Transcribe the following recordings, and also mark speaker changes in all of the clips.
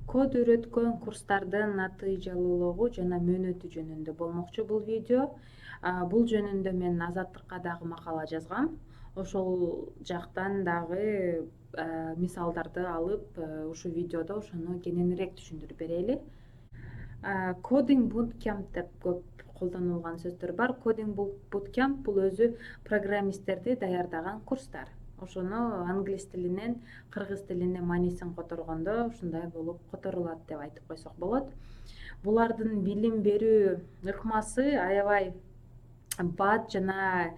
Speaker 1: Код үйрөткөн курстардын натыйжалуулугу жана мөөнөтү жөнүндө болмокчу бул видео. Бул жөнүндө мен Азаттыкка дагы макала жазгам. Ошол жактан дагы мисалдарды алып, ушул видеодо ошону кененирээк түшүндүрүп берели. Coding bootcamp деп көп колдонулган сөздөр бар. Coding bootcamp бул өзү программисттерди даярдаган курстар. Ошону англис тилинен кыргыз тилине маанисин которгондо ушундай болуп которулат деп айтып койсок болот. Булардын билим берүү ыкмасы аябай бат жана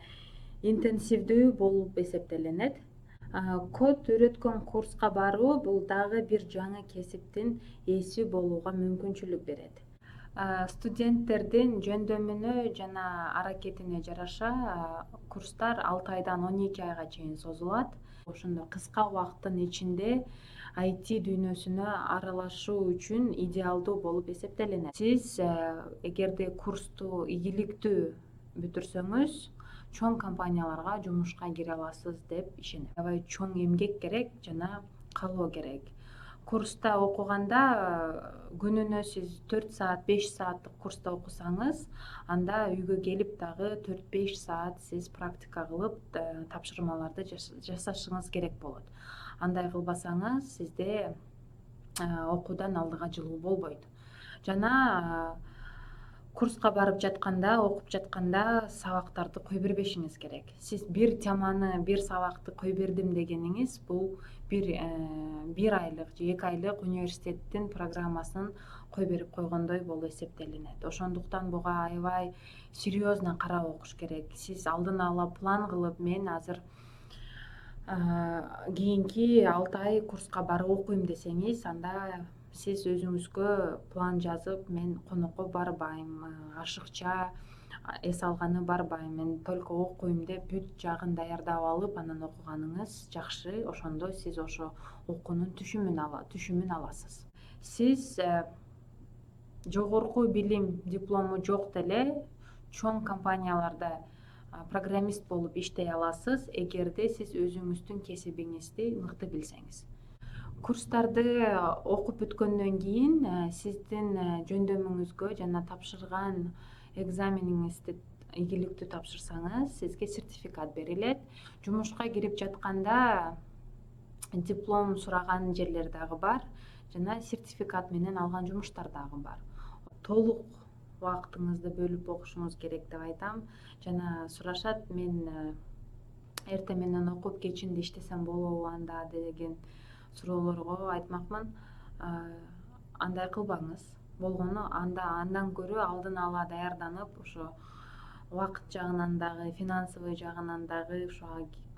Speaker 1: интенсивдүү болуп эсептелинет. Код үйрөткөн курска баруу бул дагы бир жаңы кесиптин ээси болууга мүмкүнчүлүк берет. Студенттердин жөндөмүнө жана аракетине жараша курстар 6 айдан 12 айга чейин созулат. Ошондой кыска убакыттын ичинде IT дүйнөсүнө аралашуу үчүн идеалдуу болуп эсептелинет. Сиз эгерде курсту ийгиликтүү бүтүрсөңүз, чоң компанияларга жумушка кире аласыз деп ишенем. Аябай чоң эмгек керек жана каалоо керек. Курста окуганда күнүнө сиз 4 саат, 5 сааттык курста окусаңыз, анда үйгө келип дагы 4-5 саат сиз практика кылып, тапшырмаларды жасашыңыз керек болот. Андай кылбасаңыз, сизде окуудан алдыга жылуу болбойт. Жана курска барып жатканда, окуп жатканда сабактарды кой бербешиңиз керек. Сиз бир теманы, бир сабакты кой бердим дегениңиз бул бир айлык же 2 айлык университеттин программасын кой берип койгондой болуп эсептелинет. Ошондуктан буга аябай серьезно карап окуш керек. Сиз алдын ала план кылып, мен азыр кийинки 6 ай курска барып окуйм десеңиз, анда сиз өзүңүзгө план жазып, мен конокко барбайм, ашыкча эс алганы барбайм, мен только окуйм деп бүт жагын даярдап алып, анан окуганыңыз жакшы. Ошондо сиз ошо окуунун түшүмүн аласыз. Сиз жогорку билим диплому жок деле чоң компанияларда программист болуп иштей аласыз, эгерде сиз өзүңүздүн кесибиңизди мыкты билсеңиз. Курстарды окуп бүткөндөн кийин сиздин жөндөмүңүзгө жана тапшырган экзамениңизди ийгиликтүү тапшырсаңыз, сизге сертификат берилет. Жумушка кирип жатканда диплом сураган жерлер дагы бар жана сертификат менен алган жумуштар дагы бар. Толук убактыңызды бөлүп окушуңуз керек деп айтам. Жана сурашат, мен эртең менен окуп кечинде иштесем болобу анда деген суроолорго айтмакмын, андай кылбаңыз. Болгону андан көрө алдын ала даярданып, ошо убакыт жагынан дагы, финансовый жагынан дагы ошо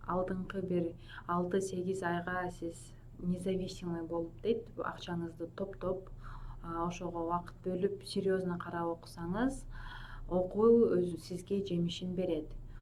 Speaker 1: алдыңкы бир 6-8 айга сиз независимый болуп дейт, акчаңызды топтоп, ошого убакыт бөлүп серьезно карап окусаңыз, окуу өзү сизге жемишин берет.